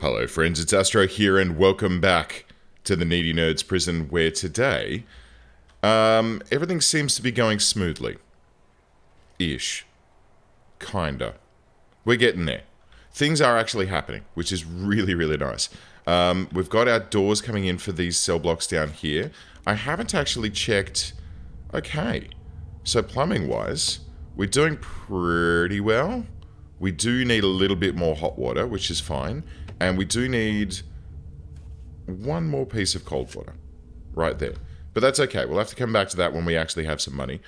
Hello friends, it's Astro here and welcome back to the Needy Nerds prison where today, everything seems to be going smoothly. Ish. Kinda. We're getting there. Things are actually happening, which is really, really nice. We've got our doors coming in for these cell blocks down here. I haven't actually checked... Okay. So plumbing-wise, we're doing pretty well. We do need a little bit more hot water, which is fine. And we do need one more piece of cold water. Right there. But that's okay. We'll have to come back to that when we actually have some money.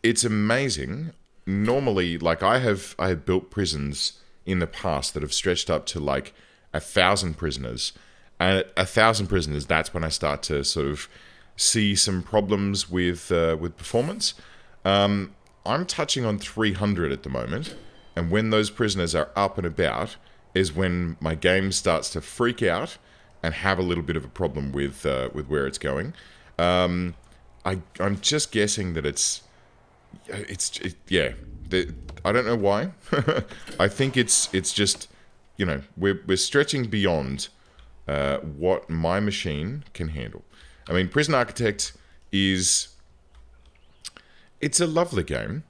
It's amazing. Normally, like I have built prisons in the past that have stretched up to like 1,000 prisoners. And at 1,000 prisoners, that's when I start to sort of see some problems with performance. I'm touching on 300 at the moment. And when those prisoners are up and about is when my game starts to freak out and have a little bit of a problem with where it's going. I'm just guessing that yeah. I don't know why. I think it's just, you know, we're stretching beyond what my machine can handle. I mean, Prison Architect it's a lovely game.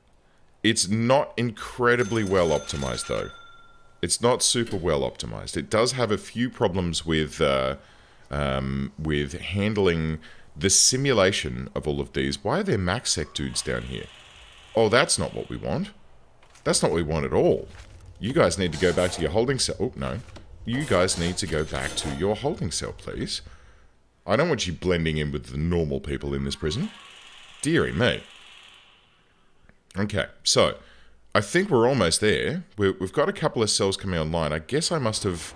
It's not incredibly well optimized though. It's not super well optimized. It does have a few problems with handling the simulation of all of these. Why are there MaxSec dudes down here? Oh, that's not what we want. That's not what we want at all. You guys need to go back to your holding cell. Oh, no. You guys need to go back to your holding cell, please. I don't want you blending in with the normal people in this prison. Dearie me. Okay, so... I think we're almost there. We've got a couple of cells coming online. I guess I must have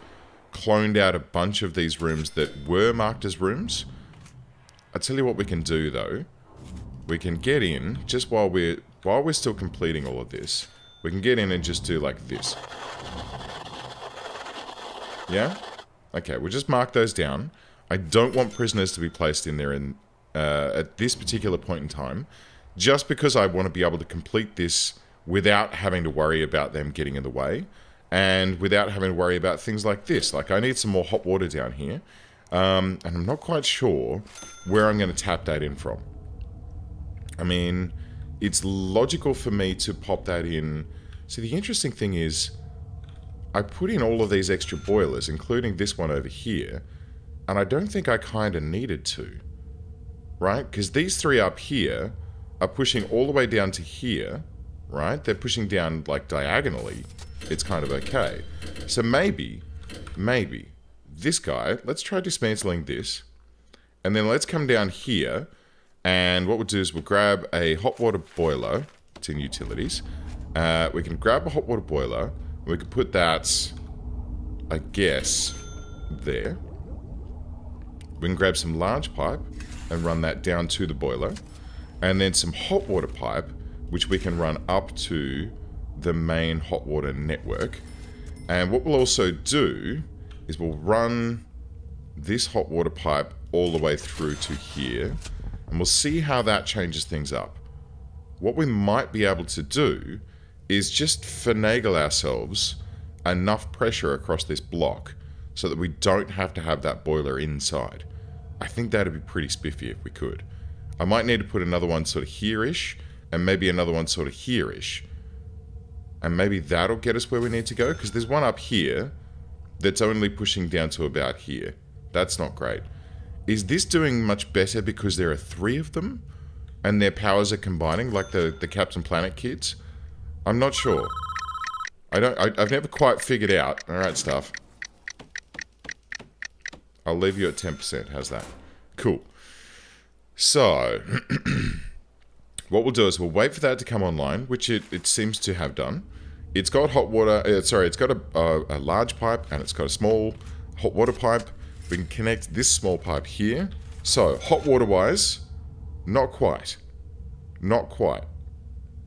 cloned out a bunch of these rooms that were marked as rooms. I'll tell you what we can do, though. We can get in, just while we're still completing all of this, we can get in and just do like this. Yeah? Okay, we'll just mark those down. I don't want prisoners to be placed in there at this particular point in time, just because I want to be able to complete this without having to worry about them getting in the way, and without having to worry about things like this. Like, I need some more hot water down here, and I'm not quite sure where I'm going to tap that in from. I mean, it's logical for me to pop that in. See, the interesting thing is, I put in all of these extra boilers, including this one over here, and I don't think I kind of needed to, right? Because these three up here are pushing all the way down to here, right? They're pushing down, like, diagonally. It's kind of okay. So maybe, this guy, let's try dismantling this. And then let's come down here. And what we'll do is we'll grab a hot water boiler. It's in utilities. We can grab a hot water boiler. We can put that, I guess, there. We can grab some large pipe and run that down to the boiler. And then some hot water pipe, which we can run up to the main hot water network. And what we'll also do is we'll run this hot water pipe all the way through to here, and we'll see how that changes things up. What we might be able to do is just finagle ourselves enough pressure across this block so that we don't have to have that boiler inside. I think that'd be pretty spiffy if we could. I might need to put another one sort of here-ish, and maybe another one sort of here-ish. And maybe that'll get us where we need to go, because there's one up here that's only pushing down to about here. That's not great. Is this doing much better because there are 3 of them? And their powers are combining, like the Captain Planet kids? I'm not sure. I've never quite figured out. Alright, stuff. I'll leave you at 10%. How's that? Cool. So... what we'll do is we'll wait for that to come online, which it seems to have done. It's got hot water, it's got a large pipe and it's got a small hot water pipe. We can connect this small pipe here. So, hot water wise, not quite. Not quite.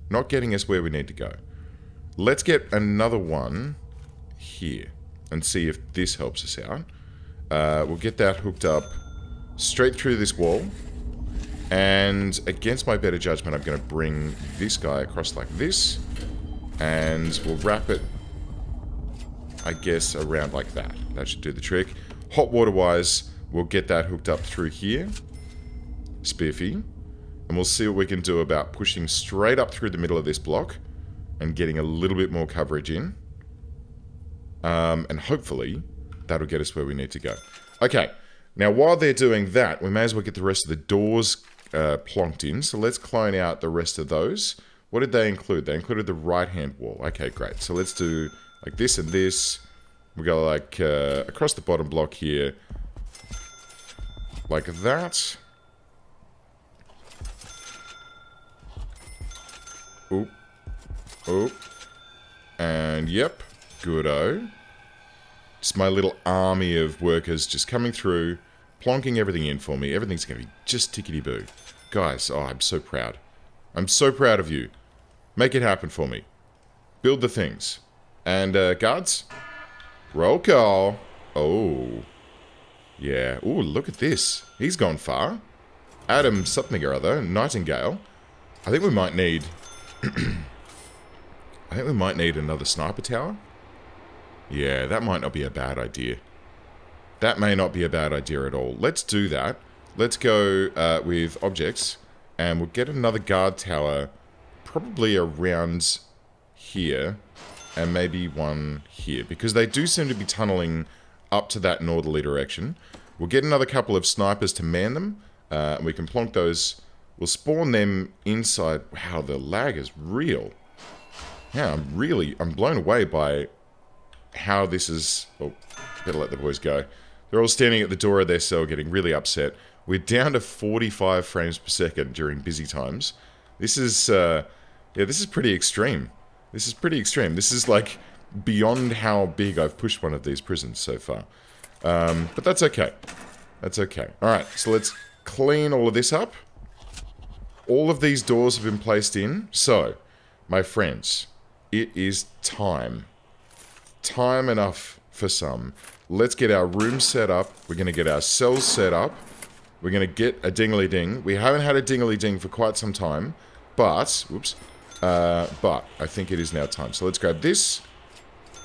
Not getting us where we need to go. Let's get another one here and see if this helps us out. We'll get that hooked up straight through this wall. And against my better judgment, I'm going to bring this guy across like this. And we'll wrap it I guess, around like that. That should do the trick. Hot water-wise, we'll get that hooked up through here. Spiffy. And we'll see what we can do about pushing straight up through the middle of this block and getting a little bit more coverage in. And hopefully, that'll get us where we need to go. Okay, now while they're doing that, we may as well get the rest of the doors plonked in. So let's clone out the rest of those. What did they include? They included the right-hand wall. Okay, great. So let's do like this and this. We go like across the bottom block here. Like that. Oop. Oop. And yep. Good-o. Just my little army of workers just coming through, plonking everything in for me. Everything's going to be just tickety-boo. Guys, oh, I'm so proud. I'm so proud of you. Make it happen for me. Build the things. And, guards? Roll call. Oh. Yeah. Ooh, look at this. He's gone far. Adam something or other. Nightingale. I think we might need... I think we might need another sniper tower. Yeah, that might not be a bad idea. That may not be a bad idea at all. Let's do that. Let's go with objects. And we'll get another guard tower probably around here. And maybe one here. Because they do seem to be tunneling up to that northerly direction. We'll get another couple of snipers to man them. And we can plonk those. We'll spawn them inside. Wow, the lag is real. Yeah, I'm blown away by how this is... Oh, better let the boys go. They're all standing at the door of their cell getting really upset. We're down to 45 frames per second during busy times. This is, yeah, this is pretty extreme. This is pretty extreme. This is, like, beyond how big I've pushed one of these prisons so far. But that's okay. That's okay. Alright, so let's clean all of this up. All of these doors have been placed in. So, my friends, it is time. Time enough for some. Let's get our rooms set up. We're going to get our cells set up. We're going to get a dingly-ding. We haven't had a dingly-ding for quite some time. But, whoops. But I think it is now time. So let's grab this.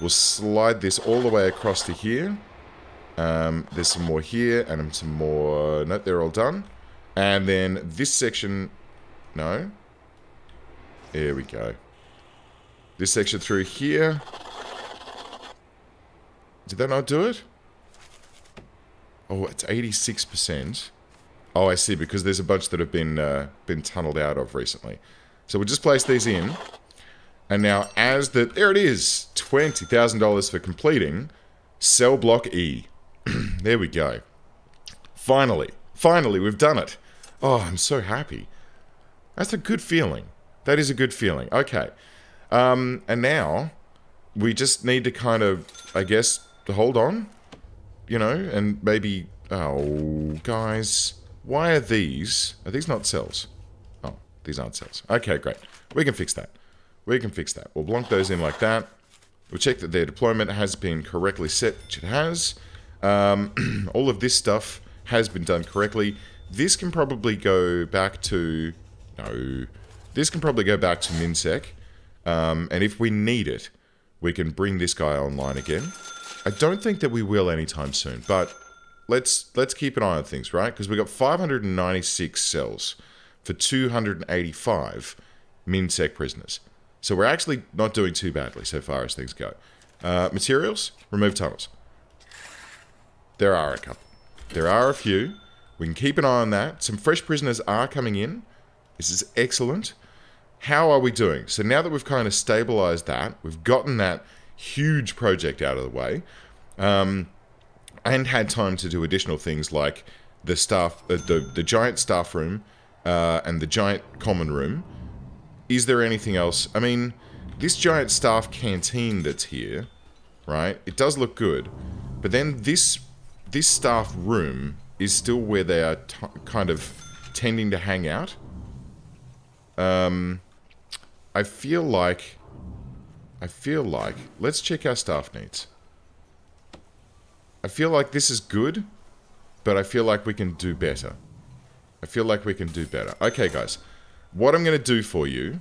We'll slide this all the way across to here. There's some more here and some more... Nope, they're all done. And then this section... No. There we go. This section through here. Did that not do it? Oh, it's 86%. Oh, I see, because there's a bunch that have been tunneled out of recently. So we'll just place these in. And now as the... There it is! $20,000 for completing cell block E. There we go. Finally. Finally, we've done it. Oh, I'm so happy. That's a good feeling. That is a good feeling. Okay. And now, we just need to kind of, I guess, hold on. You know, and maybe... Oh, guys. Why are these... Are these not cells? Oh, these aren't cells. Okay, great. We can fix that. We can fix that. We'll block those in like that. We'll check that their deployment has been correctly set, which it has. All of this stuff has been done correctly. This can probably go back to... No. This can probably go back to MinSec. And if we need it, we can bring this guy online again. I don't think that we will anytime soon, but let's keep an eye on things, right? Because we got 596 cells for 285 MinSec prisoners. So we're actually not doing too badly so far as things go. Materials, remove tunnels. There are a couple. There are a few. We can keep an eye on that. Some fresh prisoners are coming in. This is excellent. How are we doing? So now that we've kind of stabilized that, we've gotten that huge project out of the way, and had time to do additional things like the staff, the giant staff room, and the giant common room. Is there anything else? I mean, this giant staff canteen that's here, right? It does look good, but then this staff room is still where they are kind of tending to hang out. I feel like, let's check our staff needs. I feel like this is good, but I feel like we can do better. I feel like we can do better. Okay, guys. What I'm going to do for you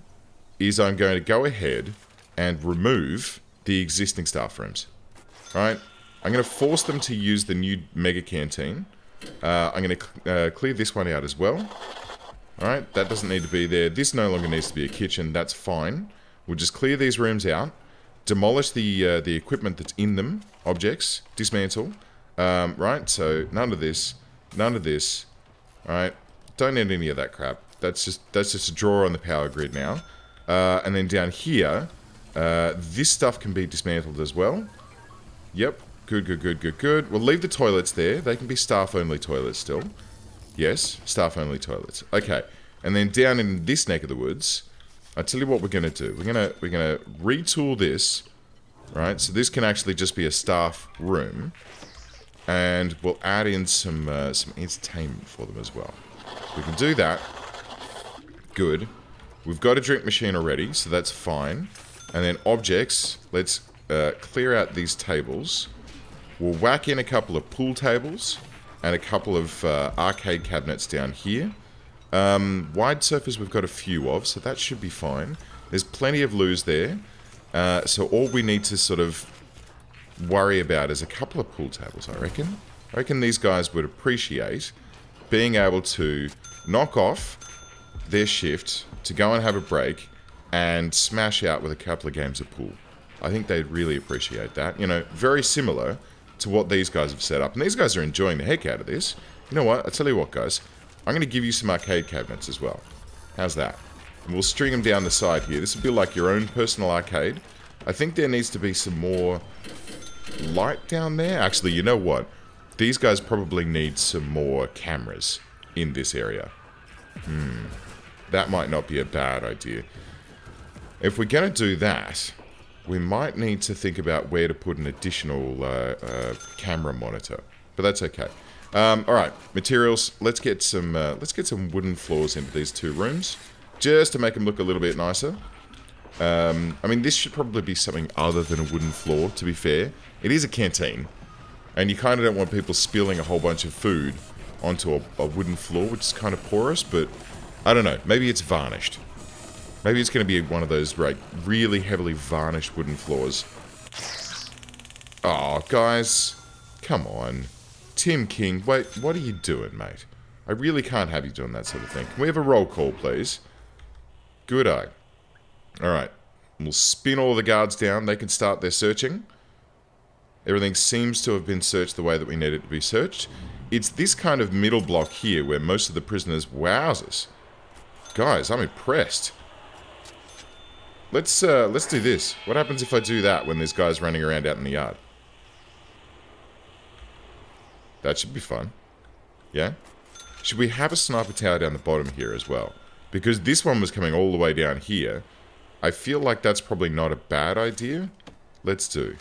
is I'm going to go ahead and remove the existing staff rooms. Alright, I'm going to force them to use the new mega canteen. I'm going to clear this one out as well. Alright, that doesn't need to be there. This no longer needs to be a kitchen. That's fine. We'll just clear these rooms out. Demolish the equipment that's in them. Objects. Dismantle. Right, so none of this. None of this. Alright, don't need any of that crap. That's just a drawer on the power grid now. And then down here, this stuff can be dismantled as well. Yep. Good, good, good, good, good. We'll leave the toilets there. They can be staff-only toilets still. Yes, staff-only toilets. Okay. And then down in this neck of the woods, I tell you what we're gonna do. We're gonna retool this, right? So this can actually just be a staff room, and we'll add in some entertainment for them as well. We can do that. Good. We've got a drink machine already, so that's fine. And then objects. Let's clear out these tables. We'll whack in a couple of pool tables and a couple of arcade cabinets down here. Wide surface we've got a few of, so that should be fine. There's plenty of loos there. So all we need to sort of worry about is a couple of pool tables, I reckon. I reckon these guys would appreciate being able to knock off their shift to go and have a break and smash out with a couple of games of pool. I think they'd really appreciate that. You know, very similar to what these guys have set up. And these guys are enjoying the heck out of this. You know what? I'll tell you what, guys. I'm going to give you some arcade cabinets as well. How's that? And we'll string them down the side here. This will be like your own personal arcade. I think there needs to be some more light down there. Actually, you know what? These guys probably need some more cameras in this area. That might not be a bad idea. If we're going to do that, we might need to think about where to put an additional camera monitor. But that's okay. Alright, materials. Let's get some wooden floors into these two rooms, just to make them look a little bit nicer. I mean, this should probably be something other than a wooden floor, to be fair. It is a canteen, and you kind of don't want people spilling a whole bunch of food onto a wooden floor, which is kind of porous, but I don't know. Maybe it's varnished. Maybe it's going to be one of those, right, really heavily varnished wooden floors. Oh, guys. Come on. Tim King, wait, what are you doing, mate? I really can't have you doing that sort of thing. Can we have a roll call, please? Good eye. Alright. We'll spin all the guards down. They can start their searching. Everything seems to have been searched the way that we need it to be searched. It's this kind of middle block here where most of the prisoners... Wowzers. Guys, I'm impressed. Let's do this. What happens if I do that when there's guys running around out in the yard? That should be fun. Yeah? Should we have a sniper tower down the bottom here as well? Because this one was coming all the way down here. I feel like that's probably not a bad idea. Let's do.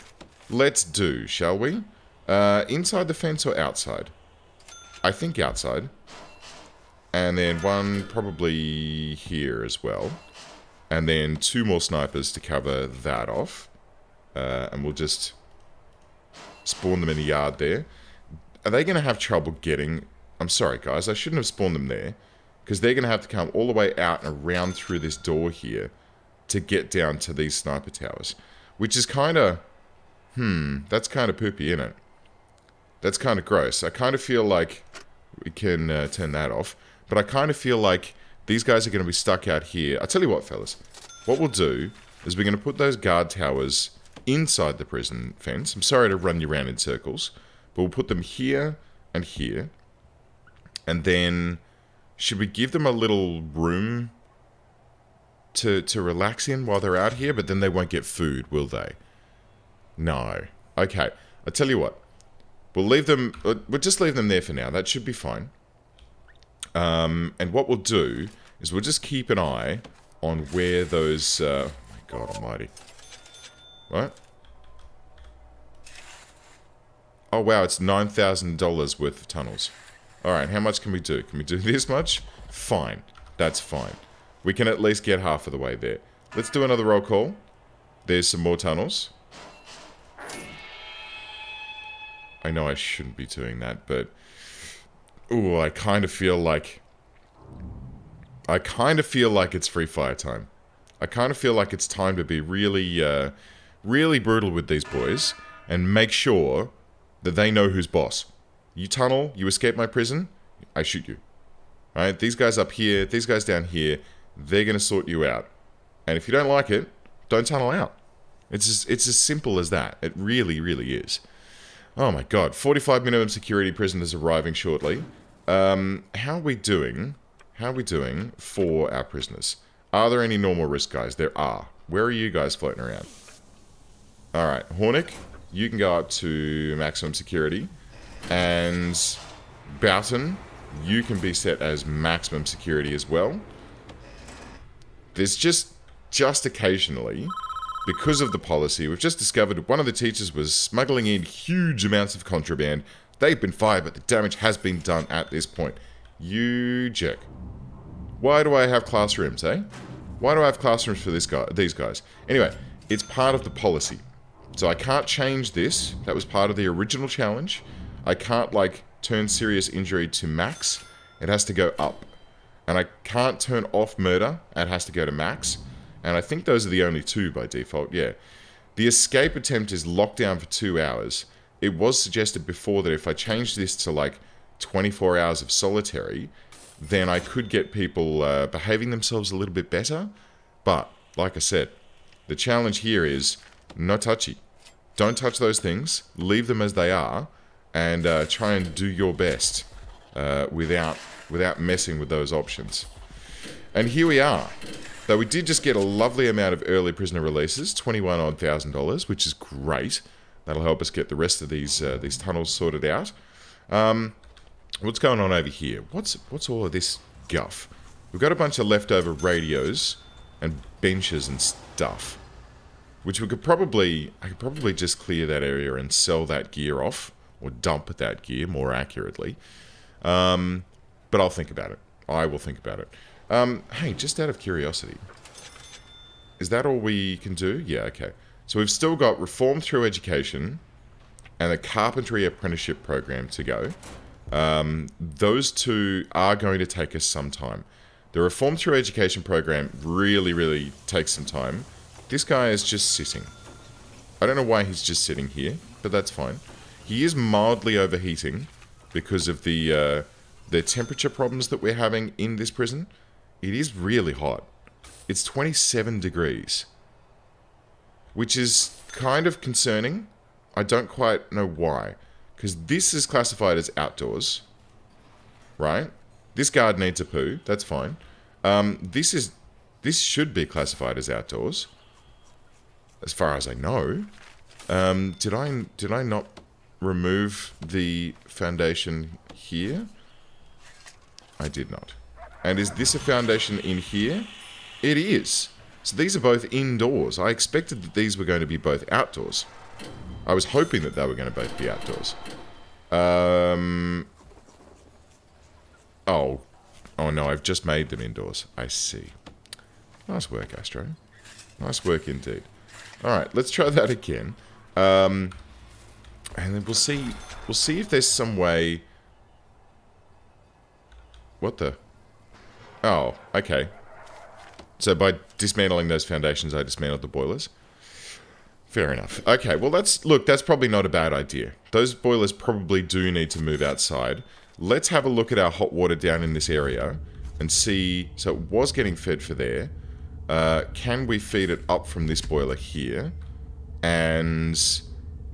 Let's do, shall we? Inside the fence or outside? I think outside. And then one probably here as well. And then two more snipers to cover that off. And we'll just spawn them in the yard there. Are they going to have trouble getting... I'm sorry, guys. I shouldn't have spawned them there. Because they're going to have to come all the way out and around through this door here to get down to these sniper towers. Which is kind of... that's kind of poopy, isn't it? That's kind of gross. I kind of feel like we can turn that off. But I kind of feel like these guys are going to be stuck out here. I'll tell you what, fellas. What we'll do is we're going to put those guard towers inside the prison fence. I'm sorry to run you around in circles. But we'll put them here and here. And then, should we give them a little room to relax in while they're out here? But then they won't get food, will they? No. Okay. I'll tell you what. We'll leave them... We'll just leave them there for now. That should be fine. And what we'll do is we'll just keep an eye on where those... oh my God almighty. What? Oh wow, it's $9,000 worth of tunnels. Alright, how much can we do? Can we do this much? Fine. That's fine. We can at least get half of the way there. Let's do another roll call. There's some more tunnels. I know I shouldn't be doing that, but... Ooh, I kind of feel like it's free fire time. I kind of feel like it's time to be really, really brutal with these boys. and make sure that they know who's boss. You tunnel, you escape my prison, I shoot you. Right? These guys up here, these guys down here, they're going to sort you out. And if you don't like it, don't tunnel out. It's as simple as that. It really, really is. Oh my god. 45 minimum security prisoners arriving shortly. How are we doing? How are we doing for our prisoners? Are there any normal risk guys? There are. Where are you guys floating around? Alright. Hornick, you can go up to maximum security. And Boughton, you can be set as maximum security as well. There's just occasionally, because of the policy, we've just discovered one of the teachers was smuggling in huge amounts of contraband. They've been fired, but the damage has been done at this point. You jerk. Why do I have classrooms, eh? Why do I have classrooms for these guys? Anyway, it's part of the policy. So I can't change this. That was part of the original challenge. I can't, like, turn serious injury to max. It has to go up. And I can't turn off murder. It has to go to max. And I think those are the only two by default, yeah. The escape attempt is locked down for 2 hours. It was suggested before that if I changed this to, like, 24 hours of solitary, then I could get people behaving themselves a little bit better. But, like I said, the challenge here is no touchy. Don't touch those things. Leave them as they are. And try and do your best without messing with those options. And here we are. Though we did just get a lovely amount of early prisoner releases, $21,000, which is great. That'll help us get the rest of these tunnels sorted out. What's going on over here? What's all of this guff? We've got a bunch of leftover radios and benches and stuff, which I could probably just clear that area and sell that gear off, or dump that gear more accurately. But I'll think about it. I will think about it. Hey, just out of curiosity, is that all we can do? Yeah, okay. So we've still got Reform Through Education and the Carpentry Apprenticeship Program to go. Those two are going to take us some time. The Reform Through Education Program really, really takes some time. This guy is just sitting. I don't know why he's just sitting here, but that's fine. He is mildly overheating because of the temperature problems that we're having in this prison. It is really hot. It's 27 degrees. Which is kind of concerning. I don't quite know why. Because this is classified as outdoors. Right? This guard needs a poo. That's fine. This should be classified as outdoors. As far as I know. Did I not remove the foundation here? I did not. And is this a foundation in here? It is. So these are both indoors. I expected that these were going to be both outdoors. I was hoping that they were going to both be outdoors. Oh no, I've just made them indoors. I see. Nice work, Astro. Nice work indeed. Alright, let's try that again. And then we'll see if there's some way... What the... Oh, okay. So by dismantling those foundations, I dismantled the boilers. Fair enough. Okay, well that's probably not a bad idea. Those boilers probably do need to move outside. Let's have a look at our hot water down in this area and see... So it was getting fed for there. Can we feed it up from this boiler here? And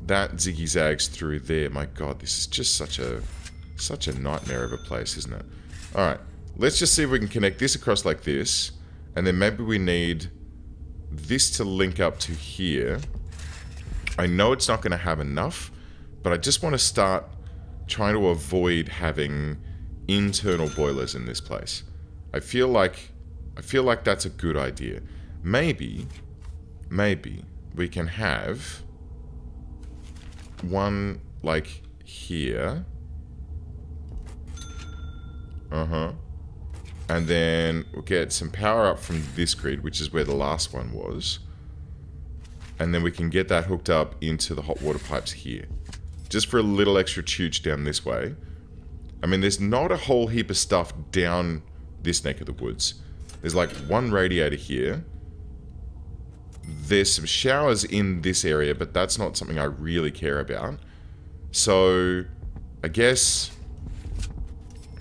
that ziggy-zags through there. My god, this is just such a nightmare of a place, isn't it? Alright. Let's just see if we can connect this across like this. And then maybe we need this to link up to here. I know it's not going to have enough, but I just want to start trying to avoid having internal boilers in this place. I feel like that's a good idea. Maybe we can have one like here. And then we'll get some power up from this grid, which is where the last one was. And then we can get that hooked up into the hot water pipes here. Just for a little extra chooch down this way. I mean, there's not a whole heap of stuff down this neck of the woods. There's like one radiator here. there's some showers in this area, but that's not something I really care about. So, I guess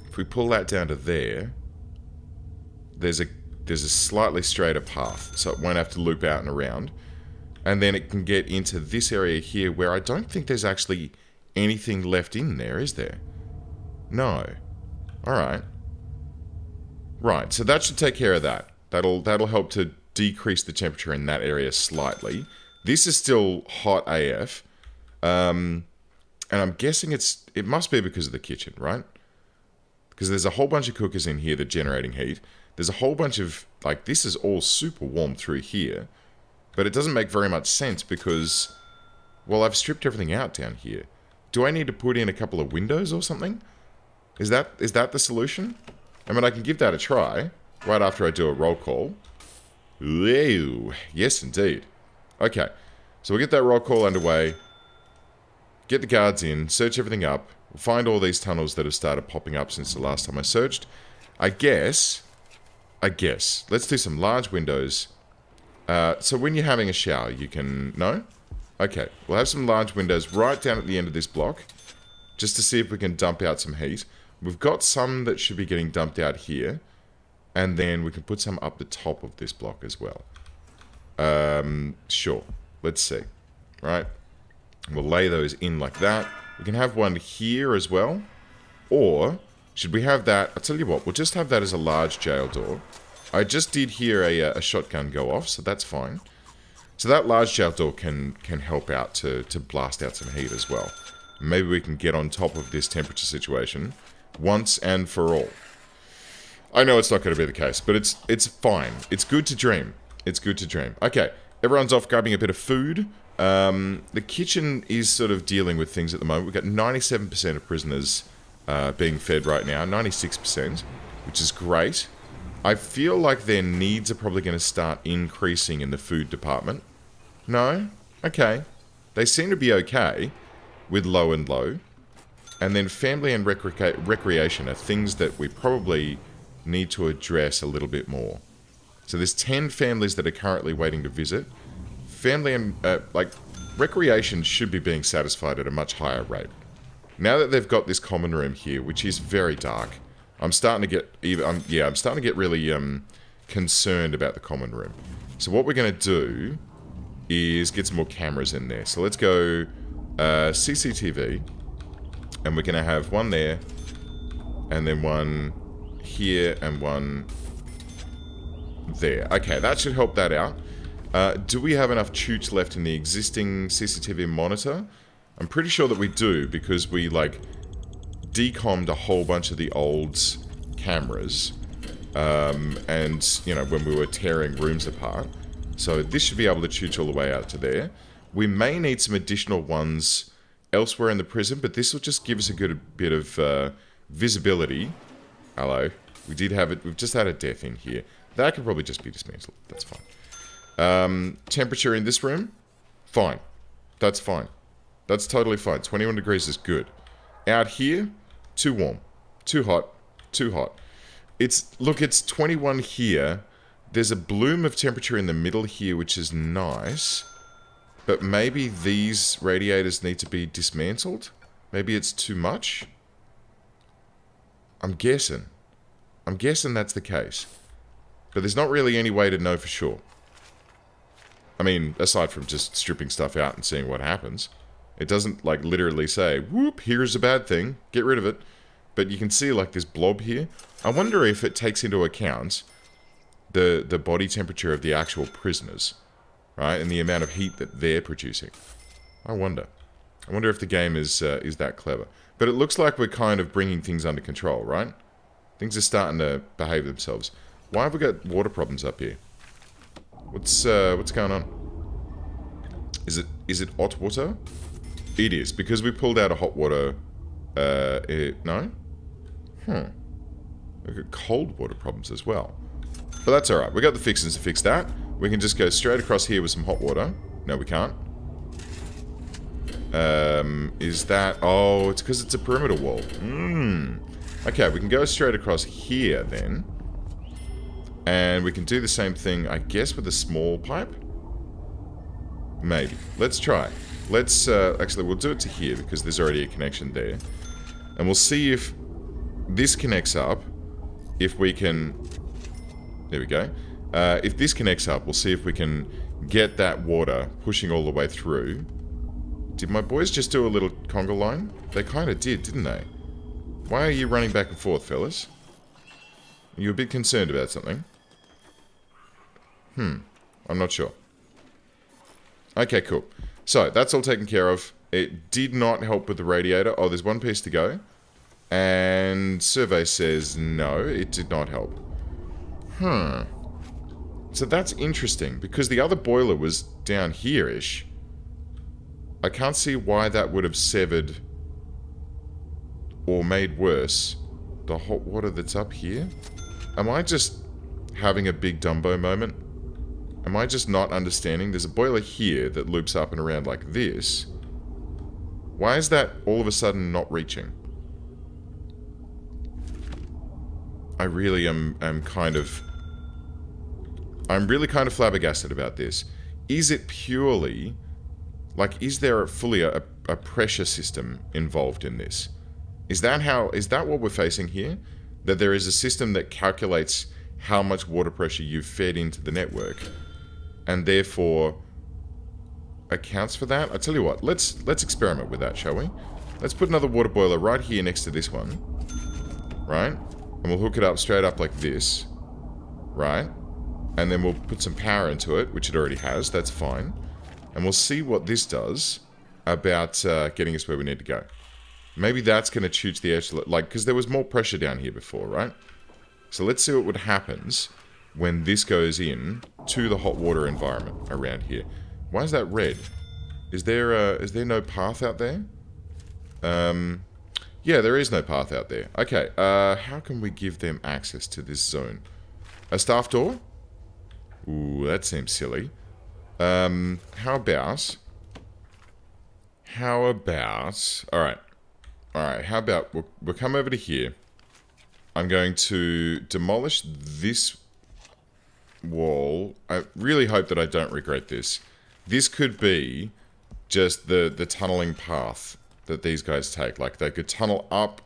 if we pull that down to there, there's a slightly straighter path, so it won't have to loop out and around. And then it can get into this area here where I don't think there's actually anything left in there, is there? No. Alright. Right, so that should take care of that. That'll help to decrease the temperature in that area slightly. This is still hot AF. And I'm guessing it must be because of the kitchen, right? Because there's a whole bunch of cookers in here that are generating heat. There's a whole bunch of, like, this is all super warm through here. But it doesn't make very much sense because, well, I've stripped everything out down here. Do I need to put in a couple of windows or something? Is that the solution? I mean, I can give that a try right after I do a roll call. Ew. Yes, indeed. Okay, so we'll get that roll call underway. Get the guards in, search everything up. We'll find all these tunnels that have started popping up since the last time I searched. I guess. Let's do some large windows. So when you're having a shower, you can... No? Okay, we'll have some large windows right down at the end of this block, just to see if we can dump out some heat. We've got some that should be getting dumped out here, and then we can put some up the top of this block as well. Sure. Let's see. Right? We'll lay those in like that. We can have one here as well. Or, should we have that... I'll tell you what, we'll just have that as a large jail door. I just did hear a shotgun go off, so that's fine. So that large jail door can help out to blast out some heat as well. Maybe we can get on top of this temperature situation once and for all. I know it's not going to be the case, but it's fine. It's good to dream. It's good to dream. Okay, everyone's off grabbing a bit of food. The kitchen is sort of dealing with things at the moment. We've got 97% of prisoners being fed right now, 96%, which is great. I feel like their needs are probably going to start increasing in the food department. No? Okay. They seem to be okay with low and low. And then family and recreation are things that we probably need to address a little bit more. So there's 10 families that are currently waiting to visit. Family and, recreation should be being satisfied at a much higher rate. Now that they've got this common room here, which is very dark, I'm starting to get really concerned about the common room. So what we're going to do is get some more cameras in there. So let's go CCTV, and we're going to have one there, and then one here, and one there. Okay, that should help that out. Do we have enough choots left in the existing CCTV monitor? I'm pretty sure that we do, because we, like, decommed a whole bunch of the old cameras, and, you know, when we were tearing rooms apart. So this should be able to chooch all the way out to there. We may need some additional ones elsewhere in the prison, but this will just give us a good bit of visibility. Hello. We did have it. We've just had a death in here. That could probably just be dismantled. That's fine. Temperature in this room? Fine. That's fine. That's totally fine. 21 degrees is good. Out here? Too warm. Too hot. Too hot. Look, it's 21 here. There's a bloom of temperature in the middle here, which is nice. But maybe these radiators need to be dismantled? Maybe it's too much? I'm guessing. I'm guessing that's the case. But there's not really any way to know for sure. I mean, aside from just stripping stuff out and seeing what happens. It doesn't, like, literally say, whoop, here's a bad thing, get rid of it. But you can see, like, this blob here. I wonder if it takes into account the body temperature of the actual prisoners, right? And the amount of heat that they're producing. I wonder. I wonder if the game is that clever. But it looks like we're kind of bringing things under control, right? Things are starting to behave themselves. Why have we got water problems up here? What's going on? Is it hot water? It is, because we pulled out a hot water... no? We've got cold water problems as well. But that's alright. We got the fixings to fix that. We can just go straight across here with some hot water. No, we can't. Is that... Oh, it's because it's a perimeter wall. Okay, we can go straight across here then. And we can do the same thing, I guess, with a small pipe. Maybe. Let's try. Let's, actually, we'll do it to here because there's already a connection there. And we'll see if this connects up. If we can... There we go. If this connects up, we'll see if we can get that water pushing all the way through. Did my boys just do a little conga line? They kind of did, didn't they? Why are you running back and forth, fellas? Are you a bit concerned about something? I'm not sure. Okay, cool. So, that's all taken care of. It did not help with the radiator. Oh, there's one piece to go. And survey says no, it did not help. So that's interesting, because the other boiler was down here-ish. I can't see why that would have severed or made worse the hot water that's up here. Am I just having a big Dumbo moment? Am I just not understanding? There's a boiler here that loops up and around like this. Why is that all of a sudden not reaching? I really am kind of... I'm really kind of flabbergasted about this. Is it purely... Like, is there fully a pressure system involved in this? Is that what we're facing here? That there is a system that calculates how much water pressure you've fed into the network, and therefore accounts for that? I tell you what, let's experiment with that, shall we? Let's put another water boiler right here next to this one, right? And we'll hook it up straight up like this, right? And then we'll put some power into it, which it already has. That's fine. And we'll see what this does about getting us where we need to go. Maybe that's going to choose the edge, like, because there was more pressure down here before, right? So let's see what happens when this goes in to the hot water environment around here. Why is that red? Is there no path out there? Yeah, there is no path out there. Okay, how can we give them access to this zone? A staff door? Ooh, that seems silly. How about... Alright, how about we'll come over to here. I'm going to demolish this wall. I really hope that I don't regret this. This could be just the tunneling path that these guys take. Like, they could tunnel up.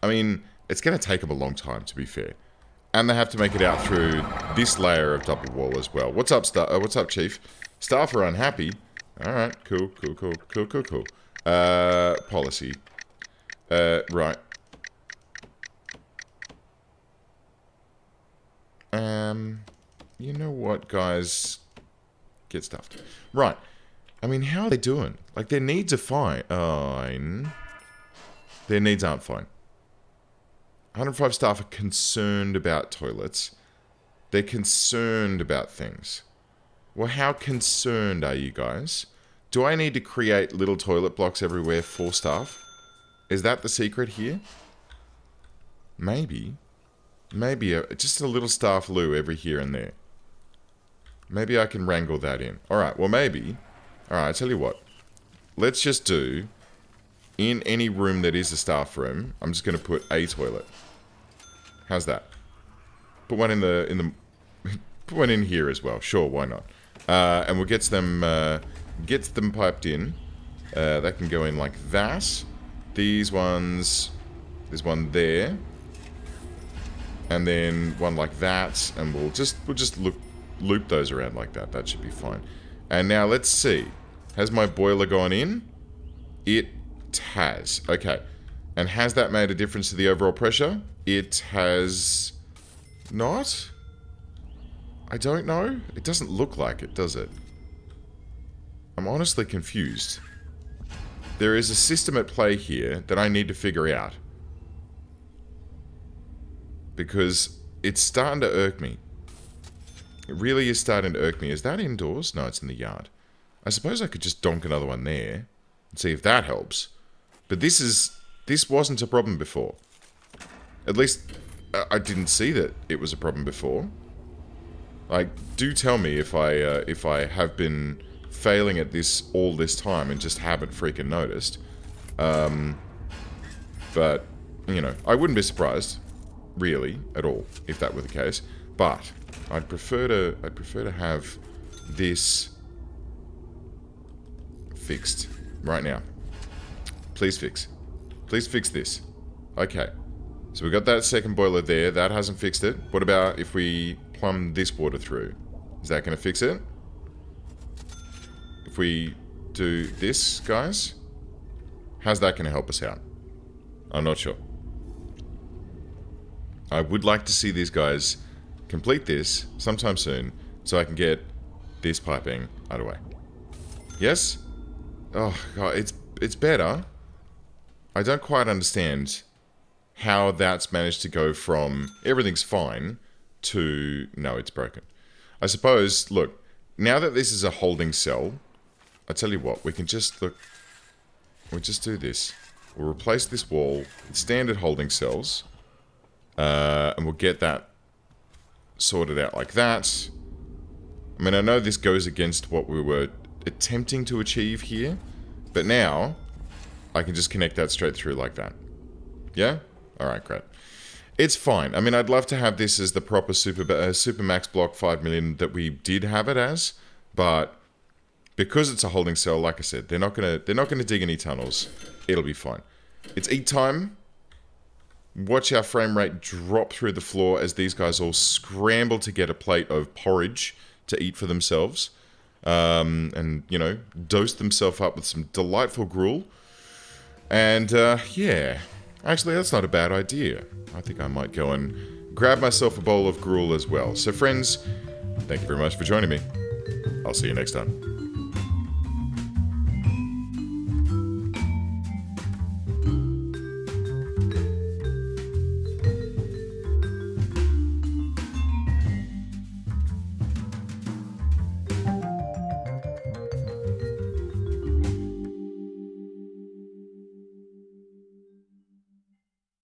I mean, it's going to take them a long time, to be fair. And they have to make it out through this layer of double wall as well. What's up, what's up, Chief? Staff are unhappy. Alright, cool. Policy. Right. You know what, guys? Get stuffed. Right. I mean, how are they doing? Like, their needs are fine. Their needs aren't fine. 105 staff are concerned about toilets. They're concerned about things. Well, how concerned are you guys? Do I need to create little toilet blocks everywhere for staff? Is that the secret here? Maybe. Maybe just a little staff loo every here and there. Maybe I can wrangle that in. Alright, well maybe. Alright, I tell you what. Let's just do, in any room that is a staff room, I'm just going to put a toilet. How's that? Put one in the put one in here as well. Sure, why not? And we'll get them piped in. That can go in like that. These ones, there's one there, and then one like that, and we'll just loop those around like that. That should be fine. And now let's see. Has my boiler gone in? It has. Okay. And has that made a difference to the overall pressure? It has not. I don't know. It doesn't look like it, does it? I'm honestly confused. There is a system at play here that I need to figure out. Because it's starting to irk me. It really is starting to irk me. Is that indoors? No, it's in the yard. I suppose I could just donk another one there and see if that helps. But this wasn't a problem before. At least I didn't see that it was a problem before. Like, do tell me if I have been failing at this all this time and just haven't freaking noticed. But you know, I wouldn't be surprised, really, at all, if that were the case. But I'd prefer to have this fixed right now. Please fix. Please fix this. Okay. So we got that second boiler there. That hasn't fixed it. What about if we plumb this water through? Is that going to fix it? If we do this, guys? How's that going to help us out? I'm not sure. I would like to see these guys complete this sometime soon so I can get this piping out of the way. Yes? Oh, God, it's better. I don't quite understand how that's managed to go from everything's fine to no, it's broken. I suppose, look, now that this is a holding cell, I tell you what, we can just, look, we'll just do this. We'll replace this wall with standard holding cells, and we'll get that sorted out like that. I mean, I know this goes against what we were attempting to achieve here, but now I can just connect that straight through like that. Yeah? Alright, great. It's fine. I mean, I'd love to have this as the proper Supermax block 5 million that we did have it as, but because it's a holding cell, like I said, they're not gonna dig any tunnels. It'll be fine. It's eat time. Watch our frame rate drop through the floor as these guys all scramble to get a plate of porridge to eat for themselves. And, you know, dose themselves up with some delightful gruel. And, yeah. Actually, that's not a bad idea. I think I might go and grab myself a bowl of gruel as well. So, friends, thank you very much for joining me. I'll see you next time.